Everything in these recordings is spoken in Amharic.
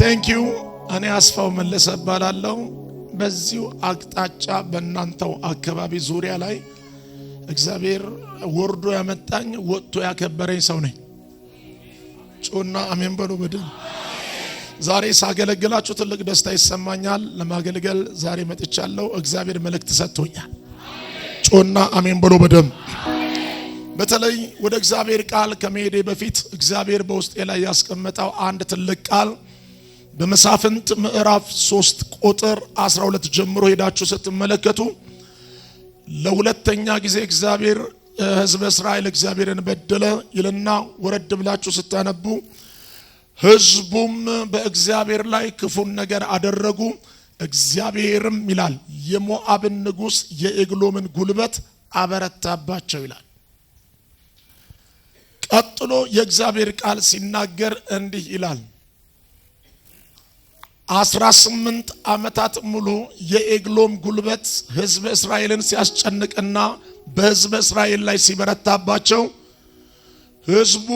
ቴንኪዩ። እኔ አስፋው መለሰ እባላለሁ። በዚሁ አቅጣጫ በእናንተው አካባቢ ዙሪያ ላይ እግዚአብሔር ወርዶ ያመጣኝ ወጥቶ ያከበረኝ ሰው ነኝ። ጮና አሜን በሉ በደም። ዛሬ ሳገለግላችሁ ትልቅ ደስታ ይሰማኛል። ለማገልገል ዛሬ መጥቻለሁ። እግዚአብሔር መልእክት ሰጥቶኛል። ጮና አሜን በሉ በደም። በተለይ ወደ እግዚአብሔር ቃል ከመሄዴ በፊት እግዚአብሔር በውስጤ ላይ ያስቀመጠው አንድ ትልቅ ቃል በመሳፍንት ምዕራፍ 3 ቁጥር 12 ጀምሮ ሄዳችሁ ስትመለከቱ ለሁለተኛ ጊዜ እግዚአብሔር ሕዝበ እስራኤል እግዚአብሔርን በደለ ይልና ወረድ ብላችሁ ስታነቡ ሕዝቡም በእግዚአብሔር ላይ ክፉን ነገር አደረጉ፣ እግዚአብሔርም ይላል የሞዓብን ንጉሥ የኤግሎምን ጉልበት አበረታባቸው ይላል። ቀጥሎ የእግዚአብሔር ቃል ሲናገር እንዲህ ይላል 18 ዓመታት ሙሉ የኤግሎም ጉልበት ሕዝበ እስራኤልን ሲያስጨንቅና በሕዝበ እስራኤል ላይ ሲበረታባቸው ሕዝቡ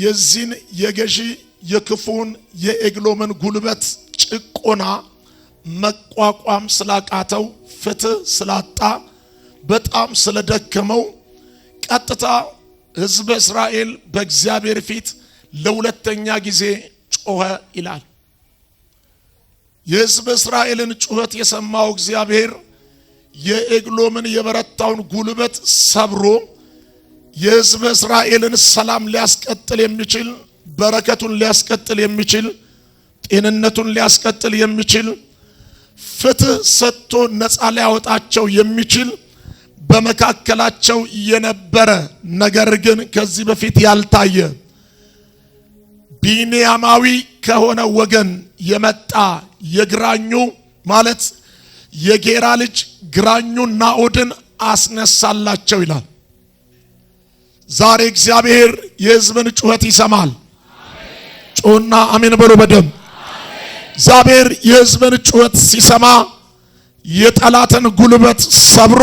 የዚህን የገዢ የክፉን የኤግሎምን ጉልበት ጭቆና መቋቋም ስላቃተው ፍትህ ስላጣ በጣም ስለደከመው ቀጥታ ሕዝበ እስራኤል በእግዚአብሔር ፊት ለሁለተኛ ጊዜ ጮኸ ይላል። የሕዝበ እስራኤልን ጩኸት የሰማው እግዚአብሔር የኤግሎምን የበረታውን ጉልበት ሰብሮ የሕዝበ እስራኤልን ሰላም ሊያስቀጥል የሚችል በረከቱን ሊያስቀጥል የሚችል ጤንነቱን ሊያስቀጥል የሚችል ፍትህ ሰጥቶ ነፃ ሊያወጣቸው የሚችል በመካከላቸው የነበረ ነገር ግን ከዚህ በፊት ያልታየ ቢንያማዊ ከሆነ ወገን የመጣ የግራኙ ማለት የጌራ ልጅ ግራኙ ናኦድን አስነሳላቸው ይላል። ዛሬ እግዚአብሔር የሕዝብን ጩኸት ይሰማል። ጮና አሜን በሉ በደም። እግዚአብሔር የሕዝብን ጩኸት ሲሰማ የጠላትን ጉልበት ሰብሮ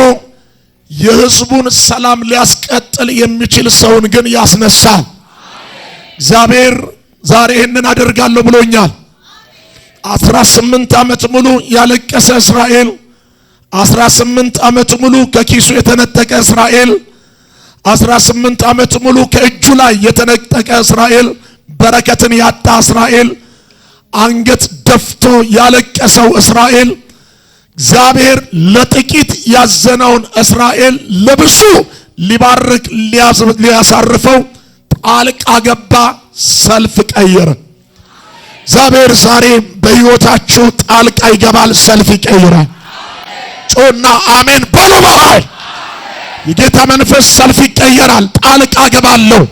የሕዝቡን ሰላም ሊያስቀጥል የሚችል ሰውን ግን ያስነሳል። እግዚአብሔር ዛሬ ይህንን አደርጋለሁ ብሎኛል። 18 ዓመት ሙሉ ያለቀሰ እስራኤል፣ 18 ዓመት ሙሉ ከኪሱ የተነጠቀ እስራኤል፣ 18 ዓመት ሙሉ ከእጁ ላይ የተነጠቀ እስራኤል፣ በረከትን ያጣ እስራኤል፣ አንገት ደፍቶ ያለቀሰው እስራኤል፣ እግዚአብሔር ለጥቂት ያዘነውን እስራኤል ለብዙ ሊባርክ ሊያሳርፈው ጣልቃ ገባ፣ ሰልፍ ቀየረ። እግዚአብሔር ዛሬ በሕይወታችሁ ጣልቃ ይገባል፣ ሰልፍ ይቀይራል። ጮና አሜን በሉ በኃይል። የጌታ መንፈስ ሰልፍ ይቀየራል። ጣልቃ ገባለሁ፣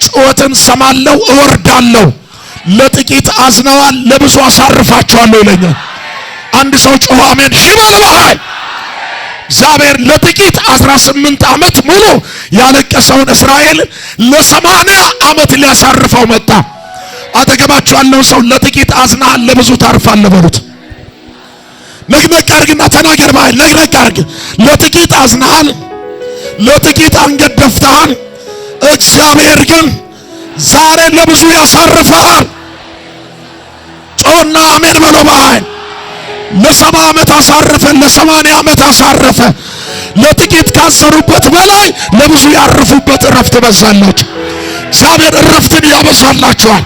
ጩኸትን ሰማለሁ፣ እወርዳለሁ። ለጥቂት አዝነዋል፣ ለብዙ አሳርፋቸዋለሁ ይለኛል። አንድ ሰው ጮኸ አሜን ይበል በኃይል። እግዚአብሔር ለጥቂት 18 ዓመት ሙሉ ያለቀሰውን እስራኤል ለ80 ዓመት ሊያሳርፈው መጣ። አጠገባችሁ ያለው ሰው ለጥቂት አዝናል፣ ለብዙ ታርፋለህ በሉት። ነግነግ አድርግና ተናገር በኃይል። ነግነግ አድርግ። ለጥቂት አዝናል፣ ለጥቂት አንገት ደፍተሃል። እግዚአብሔር ግን ዛሬ ለብዙ ያሳርፈሃል። ጮና አሜን በሉ በኃይል። ለ70 ዓመት አሳረፈ፣ ለ80 ዓመት አሳረፈ። ለጥቂት ካሰሩበት በላይ ለብዙ ያርፉበት እረፍት በዛላችሁ። እግዚአብሔር እረፍትን ያበዛላችኋል።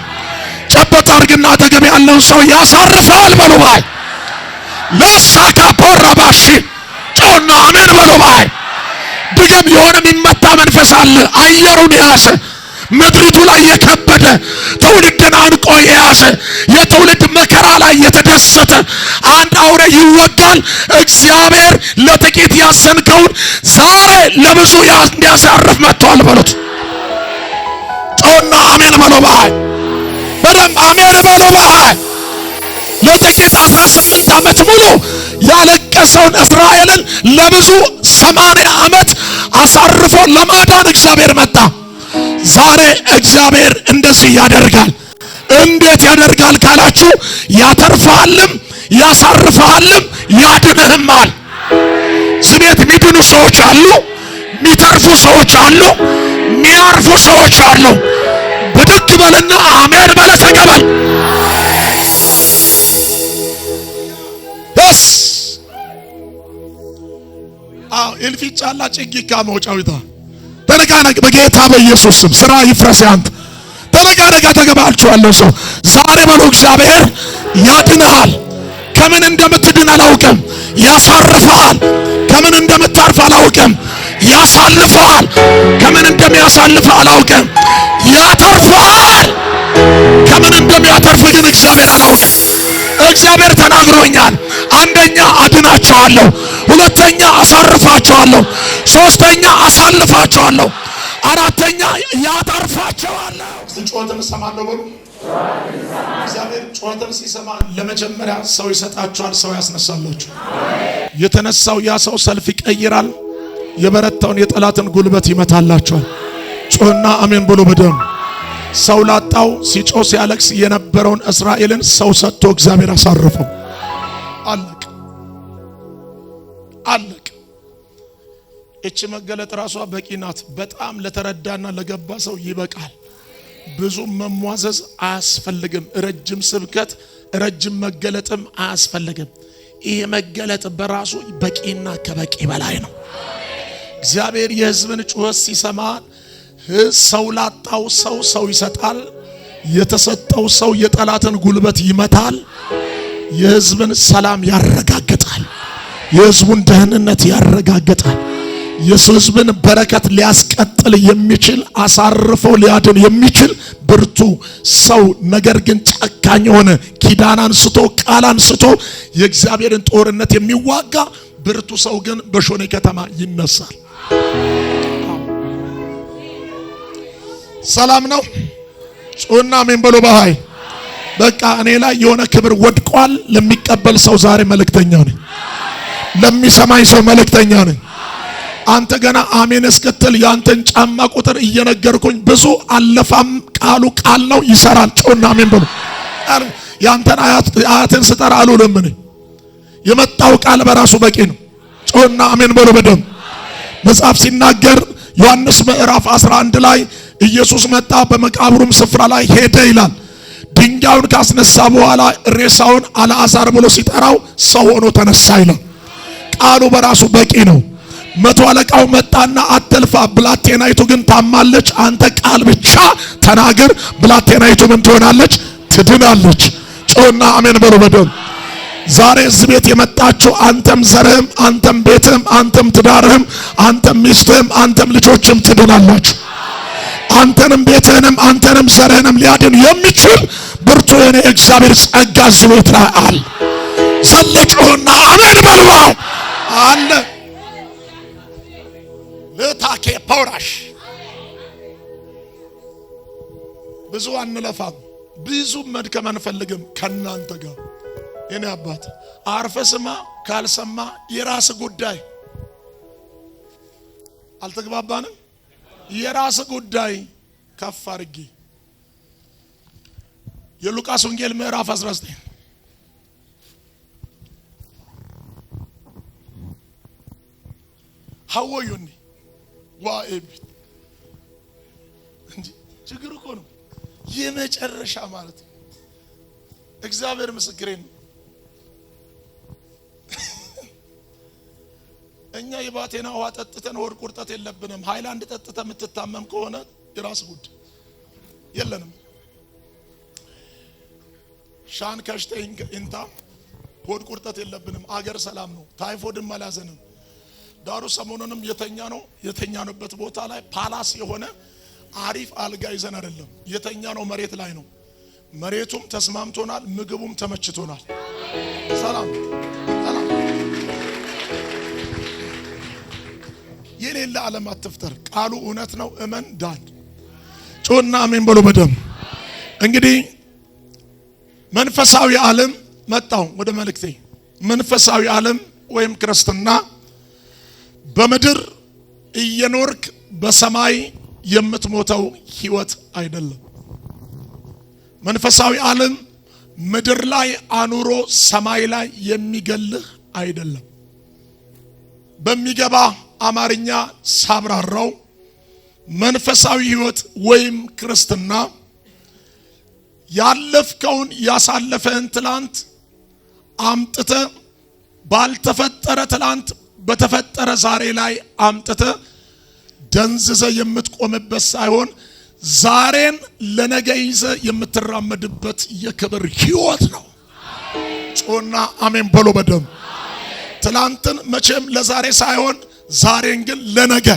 ጨበጥ አድርግና አጠገብ ያለውን ሰው ያሳርፋል በሉ በኃይል። ለሳካ ፖራባሺ ጮና አሜን በሉ በኃይል። ድገም። የሆነ የሚመታ መንፈስ አለ አየሩን የያዘ ምድሪቱ ላይ የከበደ ትውልድን አንቆ የያዘ የትውልድ መከራ ላይ የተደሰተ አንድ አውሬ ይወጋል። እግዚአብሔር ለጥቂት ያሰንከውን ዛሬ ለብዙ እንዲያሳርፍ መጥቷል በሉት። ጮና አሜን በሉ በኃይል። በደም አሜን በሉ በኃይል። ለጥቂት 18 ዓመት ሙሉ ያለቀሰውን እስራኤልን ለብዙ 80 ዓመት አሳርፎ ለማዳን እግዚአብሔር መጣ። ዛሬ እግዚአብሔር እንደዚህ ያደርጋል። እንዴት ያደርጋል ካላችሁ ያተርፋልም፣ ያሳርፋልም፣ ያድንህማል። ዝቤት የሚድኑ ሰዎች አሉ፣ የሚተርፉ ሰዎች አሉ፣ የሚያርፉ ሰዎች አሉ። ብድግ በልና አሜን በለ ተቀበል። ኢልፊቻላ ጭጊካ መውጫዊታ ተነቃነቅ በጌታ በኢየሱስ ስም ስራ ይፍረስ ያንተ ተነቃነቅ ተገባልቻለሁ ሰው ዛሬ በሉ እግዚአብሔር ያድንሃል ከምን እንደምትድን አላውቅም ያሳርፋል ከምን እንደምታርፍ አላውቅም ያሳልፋል ከምን እንደሚያሳልፍ አላውቅም ያተርፋል ከምን እንደሚያተርፍ ግን እግዚአብሔር አላውቅም እግዚአብሔር ተናግሮኛል አንደኛ አድናቸዋለሁ ሁለተኛ አሳርፋቸዋለሁ ሶስተኛ አሳልፋቸዋለሁ አራተኛ ያተርፋቸዋለሁ ጩኸትን ሰማለሁ በሉ እግዚአብሔር ጩኸትን ሲሰማ ለመጀመሪያ ሰው ይሰጣቸዋል ሰው ያስነሳላችሁ የተነሳው ያ ሰው ሰልፍ ይቀይራል የበረታውን የጠላትን ጉልበት ይመታላችኋል ጮህና አሜን ብሎ በደም ሰው ላጣው ሲጮህ ሲያለቅስ የነበረውን እስራኤልን ሰው ሰጥቶ እግዚአብሔር አሳረፈው አለቅ እቺ መገለጥ ራሷ በቂ ናት በጣም ለተረዳና ለገባ ሰው ይበቃል ብዙ መሟዘዝ አያስፈልግም ረጅም ስብከት ረጅም መገለጥም አያስፈልግም ይሄ መገለጥ በራሱ በቂና ከበቂ በላይ ነው እግዚአብሔር የሕዝብን ጩኸት ሲሰማ ሰው ላጣው ሰው ይሰጣል የተሰጠው ሰው የጠላትን ጉልበት ይመታል የሕዝብን ሰላም ያረጋግጣል የሕዝቡን ደህንነት ያረጋግጣል የሕዝብን በረከት ሊያስቀጥል የሚችል አሳርፎ ሊያድን የሚችል ብርቱ ሰው ነገር ግን ጨካኝ ሆነ ኪዳን አንስቶ ቃል አንስቶ የእግዚአብሔርን ጦርነት የሚዋጋ ብርቱ ሰው ግን በሾኔ ከተማ ይነሳል ሰላም ነው ጾና ምን ብሎ በሃይ በቃ እኔ ላይ የሆነ ክብር ወድቋል ለሚቀበል ሰው ዛሬ መልእክተኛ ነኝ ለሚሰማኝ ሰው መልእክተኛ ነኝ አንተ ገና አሜን እስከተል ያንተን ጫማ ቁጥር እየነገርኩኝ ብዙ አለፋም ቃሉ ቃል ነው ይሰራል ጮና አሜን ብሎ ያንተን አያትን ስጠራ አሉልም የመጣው ቃል በራሱ በቂ ነው ጮና አሜን ብሎ በደም መጽሐፍ ሲናገር ዮሐንስ ምዕራፍ 11 ላይ ኢየሱስ መጣ በመቃብሩም ስፍራ ላይ ሄደ ይላል ድንጋዩን ካስነሳ በኋላ ሬሳውን አልዓዛር ብሎ ሲጠራው ሰው ሆኖ ተነሳ ይላል ቃሉ በራሱ በቂ ነው መቶ አለቃው መጣና አትልፋ ብላቴናይቱ ግን ታማለች አንተ ቃል ብቻ ተናገር ብላቴናይቱ ምን ትሆናለች ትድናለች ጮና አሜን በሉ በደም ዛሬ እዚህ ቤት የመጣችሁ አንተም ዘርህም አንተም ቤትህም አንተም ትዳርህም አንተም ሚስትህም አንተም ልጆችም ትድናላችሁ አንተንም ቤትህንም አንተንም ዘርህንም ሊያድን የሚችል ብርቱ የኔ እግዚአብሔር ጸጋ እዚህ ቤት ላይ አለ ዘልቀውና አሜን በሉ አለ ለታኬ ፖራሽ ብዙ አንለፋም ብዙ መድከም አንፈልግም ከናንተ ጋር የኔ አባት አርፈስማ ካልሰማ የራስ ጉዳይ አልተግባባንም የራስ ጉዳይ ከፍ አድርጊ የሉቃስ ወንጌል ምዕራፍ 19 ሐወዩኒ ዋኤብ እንጂ ችግር እኮ ነው የመጨረሻ ማለት እግዚአብሔር ምስክሬ ነው እኛ የባቴና ውሃ ጠጥተን ወር ቁርጠት የለብንም ሃይላንድ ጠጥተን የምትታመም ከሆነ የራስ ጉድ የለንም ሻን ከሽተኝ እንታ ወር ቁርጠት የለብንም አገር ሰላም ነው ታይፎድም አላዘንም ዳሩ ሰሞኑንም የተኛነበት ቦታ ላይ ፓላስ የሆነ አሪፍ አልጋ ይዘን አይደለም የተኛነው መሬት ላይ ነው መሬቱም ተስማምቶናል ምግቡም ተመችቶናል ሰላም የሌላ ዓለም አትፍጠር ቃሉ እውነት ነው እመን ዳን ጮና አሜን በሉ በደም እንግዲህ መንፈሳዊ ዓለም መጣው ወደ መልእክቴ መንፈሳዊ ዓለም ወይም ክርስትና በመድር እየኖርክ በሰማይ የምትሞተው ህይወት አይደለም መንፈሳዊ ዓለም ምድር ላይ አኑሮ ሰማይ ላይ የሚገልህ አይደለም በሚገባ አማርኛ ሳብራራው መንፈሳዊ ህይወት ወይም ክርስትና ያለፍከውን ያሳለፈን ትላንት አምጥተ ባልተፈጠረ ትላንት በተፈጠረ ዛሬ ላይ አምጥተ ደንዝዘ የምትቆምበት ሳይሆን ዛሬን ለነገ ይዘ የምትራመድበት የክብር ሕይወት ነው። ጮና አሜን በሎ በደም ትላንትን መቼም ለዛሬ ሳይሆን ዛሬን ግን ለነገ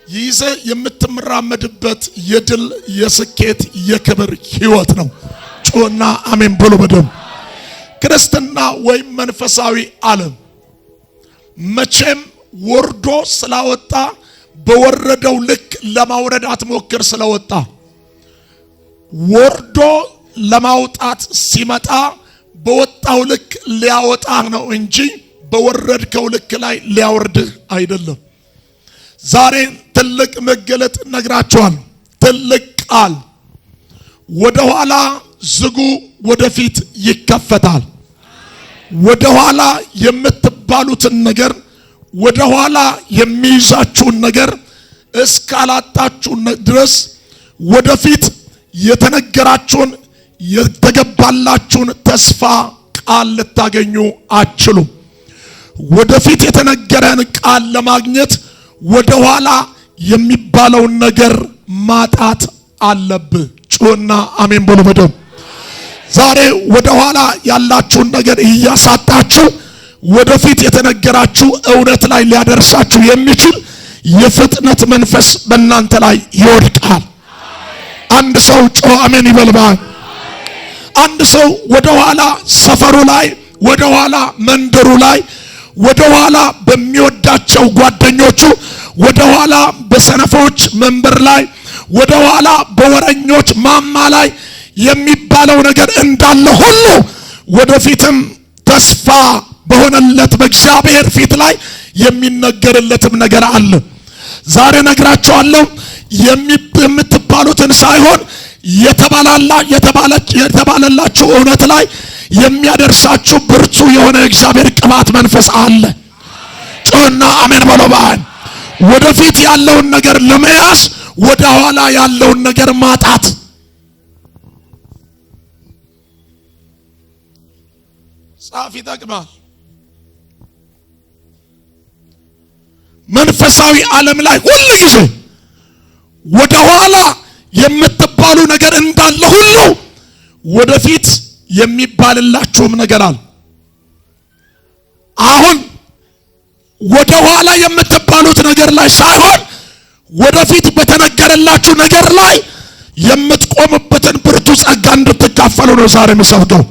ይዘ የምትራመድበት የድል የስኬት የክብር ሕይወት ነው። ጮና አሜን በሎ በደም ክርስትና ወይም መንፈሳዊ ዓለም መቼም ወርዶ ስላወጣ በወረደው ልክ ለማውረድ አትሞክር። ስለወጣ ወርዶ ለማውጣት ሲመጣ በወጣው ልክ ሊያወጣህ ነው እንጂ በወረድከው ልክ ላይ ሊያወርድህ አይደለም። ዛሬ ትልቅ መገለጥ ነግራችኋል። ትልቅ ቃል ወደ ኋላ ዝጉ፣ ወደፊት ይከፈታል። ወደ ኋላ የምትባሉትን ነገር ወደ ኋላ የሚይዛችሁን ነገር እስካላጣችሁ ድረስ ወደፊት የተነገራችሁን የተገባላችሁን ተስፋ ቃል ልታገኙ አትችሉም። ወደፊት የተነገረን ቃል ለማግኘት ወደ ኋላ የሚባለውን ነገር ማጣት አለብህ። ጮና አሜን በሉ በደም ዛሬ ወደ ኋላ ያላችሁን ነገር እያሳጣችሁ ወደፊት የተነገራችሁ እውነት ላይ ሊያደርሳችሁ የሚችል የፍጥነት መንፈስ በእናንተ ላይ ይወድቃል። አንድ ሰው ጮ አሜን ይበልባል። አንድ ሰው ወደ ኋላ ሰፈሩ ላይ፣ ወደ ኋላ መንደሩ ላይ፣ ወደ ኋላ በሚወዳቸው ጓደኞቹ፣ ወደ ኋላ በሰነፎች መንበር ላይ፣ ወደ ኋላ በወረኞች ማማ ላይ የሚባለው ነገር እንዳለ ሁሉ ወደፊትም ተስፋ በሆነለት በእግዚአብሔር ፊት ላይ የሚነገርለትም ነገር አለ። ዛሬ ነግራችኋለሁ። የምትባሉትን ሳይሆን የተባለላችሁ እውነት ላይ የሚያደርሳችሁ ብርቱ የሆነ እግዚአብሔር ቅባት መንፈስ አለ። ጮና አሜን በሎባን ወደፊት ያለውን ነገር ለመያዝ ወደ ኋላ ያለውን ነገር ማጣት ጻፍ ይጠቅማል። መንፈሳዊ ዓለም ላይ ሁሉ ጊዜ ወደ ኋላ የምትባሉ ነገር እንዳለ ሁሉ ወደፊት የሚባልላችሁም ነገር አለ። አሁን ወደ ኋላ የምትባሉት ነገር ላይ ሳይሆን ወደፊት በተነገረላችሁ ነገር ላይ የምትቆምበትን ብርቱ ጸጋ እንድትካፈሉ ነው ዛሬ የምሰብከው።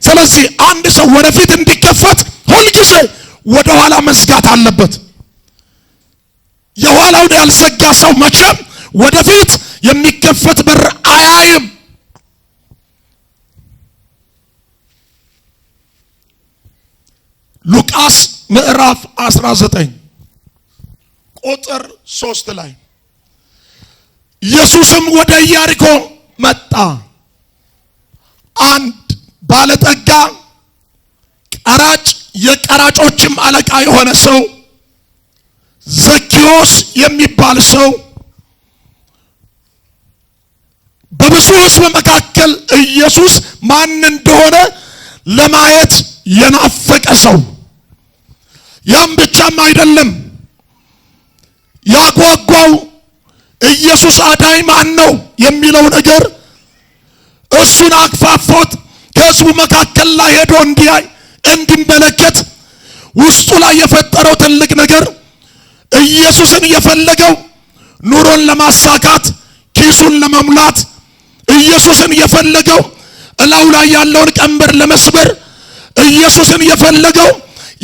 ስለዚህ አንድ ሰው ወደፊት እንዲከፈት ሁልጊዜ ወደ ኋላ መዝጋት አለበት። የኋላውን ያልዘጋ ሰው መቼም ወደፊት የሚከፈት በር አያይም። ሉቃስ ምዕራፍ 19 ቁጥር 3 ላይ ኢየሱስም ወደ ኢያሪኮ መጣ። አንድ ባለጠጋ ቀራጭ፣ የቀራጮችም አለቃ የሆነ ሰው ዘኪዮስ የሚባል ሰው በብዙ ሕዝብ መካከል ኢየሱስ ማን እንደሆነ ለማየት የናፈቀ ሰው። ያም ብቻም አይደለም፣ ያጓጓው ኢየሱስ አዳኝ ማን ነው የሚለው ነገር እሱን አክፋፎት ከሕዝቡ መካከል ላይ ሄዶ እንዲያይ እንዲመለከት ውስጡ ላይ የፈጠረው ትልቅ ነገር ኢየሱስን የፈለገው ኑሮን ለማሳካት ኪሱን ለመሙላት፣ ኢየሱስን የፈለገው እላው ላይ ያለውን ቀንበር ለመስበር፣ ኢየሱስን የፈለገው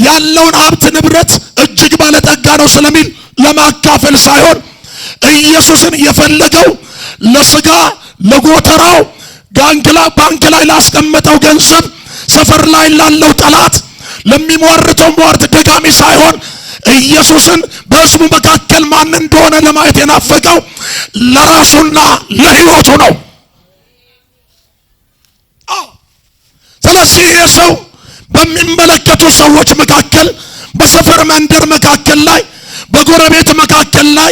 ያለውን ሀብት ንብረት እጅግ ባለጠጋ ነው ስለሚል ለማካፈል ሳይሆን ኢየሱስን የፈለገው ለስጋ ለጎተራው ባንክ ላይ ላስቀመጠው ገንዘብ ሰፈር ላይ ላለው ጠላት ለሚሟርተው ሟርት ደጋሚ ሳይሆን ኢየሱስን በሕዝቡ መካከል ማን እንደሆነ ለማየት የናፈቀው ለራሱና ለሕይወቱ ነው። ስለዚህ ይህ ሰው በሚመለከቱ ሰዎች መካከል፣ በሰፈር መንደር መካከል ላይ በጎረቤት መካከል ላይ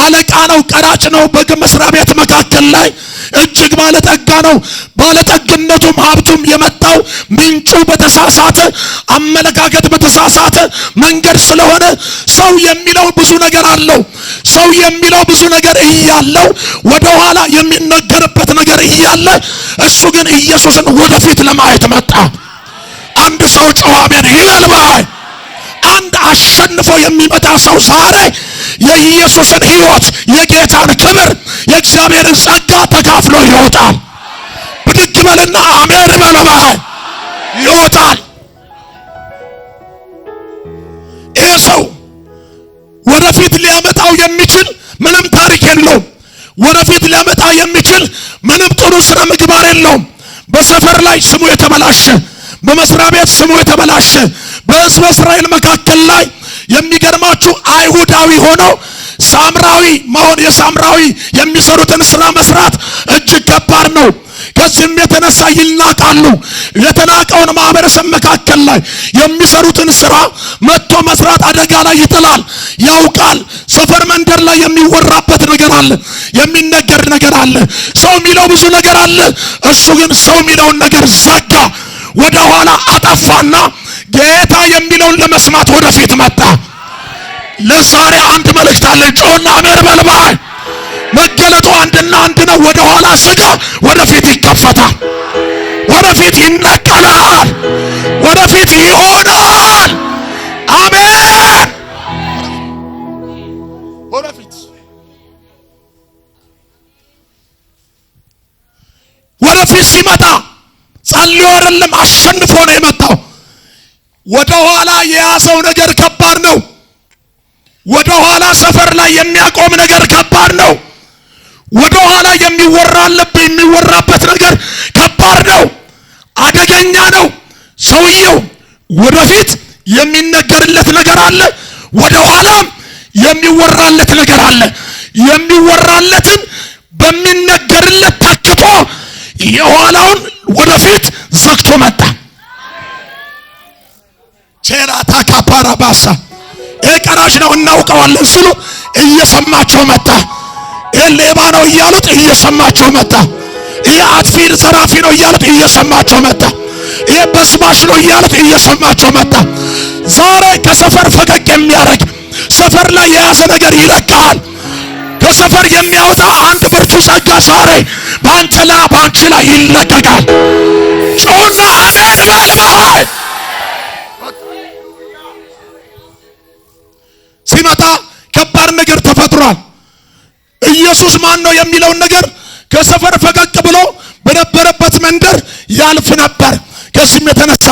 አለቃ ነው፣ ቀራጭ ነው። በመስሪያ ቤት መካከል ላይ እጅግ ባለጠጋ ነው። ባለጠግነቱም ሀብቱም የመጣው ምንጩ በተሳሳተ አመለካከት በተሳሳተ መንገድ ስለሆነ ሰው የሚለው ብዙ ነገር አለው። ሰው የሚለው ብዙ ነገር እያለው ወደ ኋላ የሚነገርበት ነገር እያለ እሱ ግን ኢየሱስን ወደፊት ለማየት መጣ። አንድ ሰው ጮኸ አሜን ይበል ባይ። አንድ አሸንፎ የሚመጣ ሰው ዛሬ የኢየሱስን ሕይወት፣ የጌታን ክብር፣ የእግዚአብሔርን ጸጋ ተካፍሎ ይወጣል። ብድግ በልና አሜን በል ባይ። ይወጣል። ይህ ሰው ወደፊት ሊያመጣው የሚችል ምንም ታሪክ የለውም። ወደፊት ሊያመጣ የሚችል ምንም ጥሩ ስነ ምግባር የለውም። በሰፈር ላይ ስሙ የተበላሸ፣ በመስሪያ ቤት ስሙ የተበላሸ፣ በሕዝበ እስራኤል መካከል ላይ የሚገርማችሁ አይሁዳዊ ሆኖ ሳምራዊ መሆን፣ የሳምራዊ የሚሰሩትን ስራ መስራት እጅግ ከባድ ነው። ከዚህም የተነሳ ይናቃሉ። የተናቀውን ማህበረሰብ መካከል ላይ የሚሰሩትን ስራ መጥቶ መስራት አደጋ ላይ ይጥላል። ያውቃል። ሰፈር መንደር ላይ የሚወራበት ነገር አለ፣ የሚነገር ነገር አለ፣ ሰው የሚለው ብዙ ነገር አለ። እሱ ግን ሰው የሚለውን ነገር ዘጋ፣ ወደ ኋላ አጠፋና ጌታ የሚለውን ለመስማት ወደፊት መጣ። ለዛሬ አንድ መልእክት አለ። ጮና አሜን በል ባይ። መገለጡ አንድና አንድ ነው። ወደ ኋላ ስጋ፣ ወደፊት ይከፈታል፣ ወደፊት ይነቀላል፣ ወደፊት ይሆናል። አሜን። ወደፊት ሲመጣ ጸልዮ አይደለም አሸንፎ ነው የመጣው። ወደ ኋላ የያዘው ነገር ከባድ ነው። ወደ ኋላ ሰፈር ላይ የሚያቆም ነገር ከባድ ነው። ወደ ኋላ የሚወራበት ነገር ከባድ ነው፣ አደገኛ ነው። ሰውየው ወደፊት የሚነገርለት ነገር አለ፣ ወደ ኋላም የሚወራለት ነገር አለ። የሚወራለትን በሚነገርለት ተክቶ የኋላውን ወደፊት ዘግቶ መጣ። ቼራታ ካፓራባሳ ቀራጭ ነው እናውቀዋለን ሲሉ እየሰማቸው መጣ። ሌባ ነው እያሉት እየሰማቸው መጣ። አጥፊ ዘራፊ ነው እያሉት እየሰማቸው መጣ። በስባሽ ነው እያሉት እየሰማቸው መጣ። ዛሬ ከሰፈር ፈቀቅ የሚያደርግ ሰፈር ላይ የያዘ ነገር ይለቃል። ከሰፈር የሚያወጣ አንድ ብርቱ ጸጋ ዛሬ በአንተ ላይ በአንቺ ላይ ይለቀቃል። ጮና አሜን በል። ሲመጣ ከባድ ነገር ተፈጥሯል። ኢየሱስ ማን ነው የሚለውን ነገር ከሰፈር ፈቀቅ ብሎ በነበረበት መንደር ያልፍ ነበር። ከዚህም የተነሳ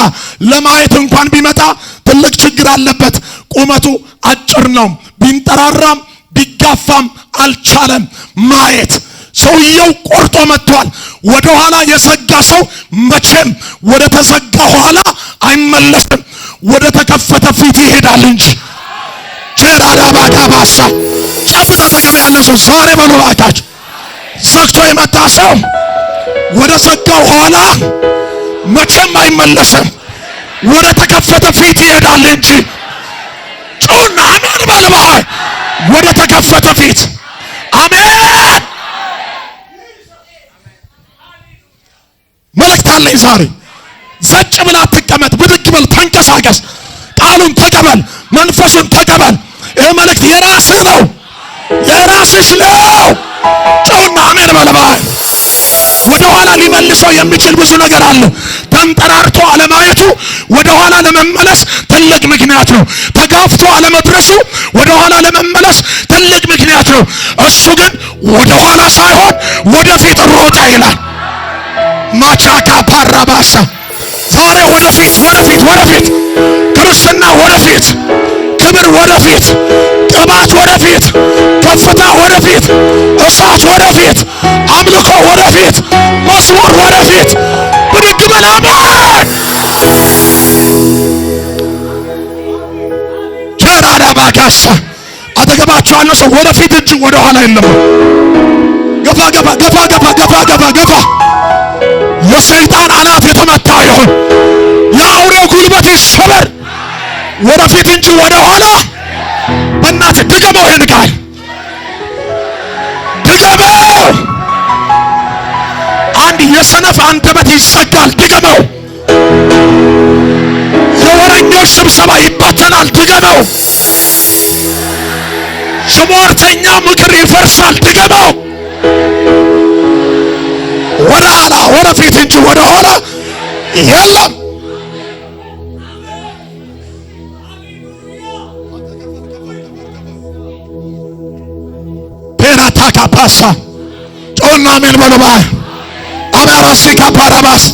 ለማየት እንኳን ቢመጣ ትልቅ ችግር አለበት። ቁመቱ አጭር ነው። ቢንጠራራም ቢጋፋም አልቻለም ማየት። ሰውየው ቆርጦ መጥቷል። ወደ ኋላ የሰጋ ሰው መቼም ወደ ተዘጋ ኋላ አይመለስም፣ ወደ ተከፈተ ፊት ይሄዳል እንጂ። ቸራዳ ባጋባሳ ጨብጠ ተገበ ያለ ሰው ዛሬ በሉ ባካችሁ። ዘግቶ የመጣ ሰው ወደ ዘጋው ኋላ መቼም አይመለስም፣ ወደ ተከፈተ ፊት ይሄዳል እንጂ። ጮና አሜን በልባይ። ወደ ተከፈተ ፊት አሜን። መልእክት አለኝ ዛሬ። ዘጭ ብላ አትቀመጥ፣ ብድግ በል፣ ተንቀሳቀስ፣ ቃሉን ተቀበል፣ መንፈሱን ተቀበል። ይህ መልእክት የራስህ ነው፣ የራስሽ ነው። ጮና አሜን በልባይ። ወደ ኋላ ሊመልሰው የሚችል ብዙ ነገር አለ። ተንጠራርቶ አለማየቱ ወደ ኋላ ለመመለስ ትልቅ ምክንያት ነው። ተጋፍቶ አለመድረሱ ወደ ኋላ ለመመለስ ትልቅ ምክንያት ነው። እሱ ግን ወደ ኋላ ሳይሆን ወደፊት ሮጠ ይላል። ማቻካ ፓራባሳ ዛሬ ወደፊት ወደፊት ወደፊት፣ ክርስትና ወደፊት፣ ክብር ወደፊት፣ ቅባት ወደፊት፣ ከፍታ ወደፊት፣ እሳት ወደፊት፣ አምልኮ ወደፊት፣ መዝሙር ወደፊት። ብድግ በል አሜን። ቸራዳ ባጋሳ አጠገባችሁ ያለ ሰው ወደፊት እንጂ ወደ ኋላ የለም። ገፋ ገፋ ገፋ ገፋ ገፋ ገፋ ገፋ። የሰይጣን አናት የተመታ ይሁን፣ የአውሬው ጉልበት ይሰበር። ወደፊት እንጂ ወደ ኋላ በእናትህ ድገመው፣ ይሄን ቃል ድገመው። አንድ የሰነፍ አንደበት ይዘጋል፣ ድገመው። የወረኞች ስብሰባ ይበተናል፣ ድገመው። የሟርተኛ ምክር ይፈርሳል፣ ድገመው። ወደ ኋላ ወደ ፊት እንጂ ወደ ኋላ የለም። ፔራታ ካፓሳ ጮና ሜን በለባ አባራሲ ካፓራባስ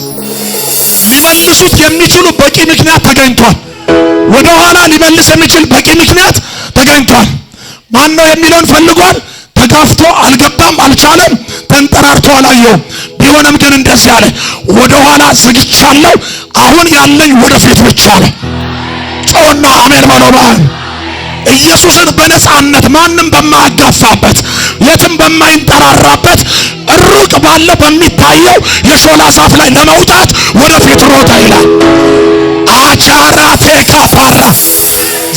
ሊመልሱት የሚችሉ በቂ ምክንያት ተገኝቷል። ወደ ኋላ ሊመልስ የሚችል በቂ ምክንያት ተገኝቷል። ማን ነው የሚለውን ፈልጓል። ተጋፍቶ አልገባም፣ አልቻለም። ተንጠራርቶ አላየውም። ቢሆንም ግን እንደዚህ አለ፣ ወደ ኋላ ዘግቻለሁ፣ አሁን ያለኝ ወደፊት ብቻ ነው። ጮና አሜን በለባ ኢየሱስን በነጻነት ማንም በማያጋፋበት የትም በማይንጠራራበት ሩቅ ባለ በሚታየው የሾላ ዛፍ ላይ ለመውጣት ወደፊት ሮጠ ይላል። አቻራቴ ካፋራ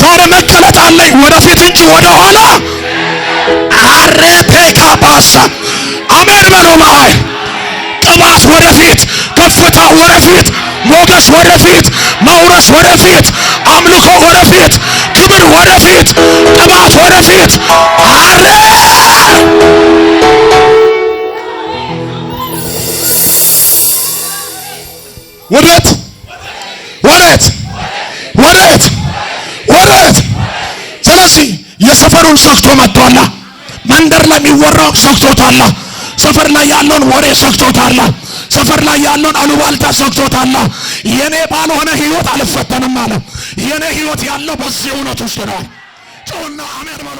ዛሬ መገለጥ አለኝ ወደፊት እንጂ ወደ ኋላ። አሬቴ ካባሳ አሜን በሎማይ ቅባት ወደፊት፣ ከፍታ ወደፊት፣ ሞገስ ወደፊት፣ መውረስ ወደፊት፣ አምልኮ ወደፊት፣ ክብር ወደፊት፣ ቅባት ወደፊት። አሬ ወዴት ወዴት ወዴት ወዴት? ስለዚህ የሰፈሩን ሰክቶ መጥቷል። መንደር ላይ የሚወራው ሰክቶታል። ሰፈር ላይ ያለውን ወሬ ሰክቶታል። ሰፈር ላይ ያለውን አሉባልታ ሰክቶታል። የኔ ባልሆነ ህይወት አልፈተንም አለ። የኔ ህይወት ያለው በዚህ እውነት ውስጥ ነው። ጮና አሜን በሎ።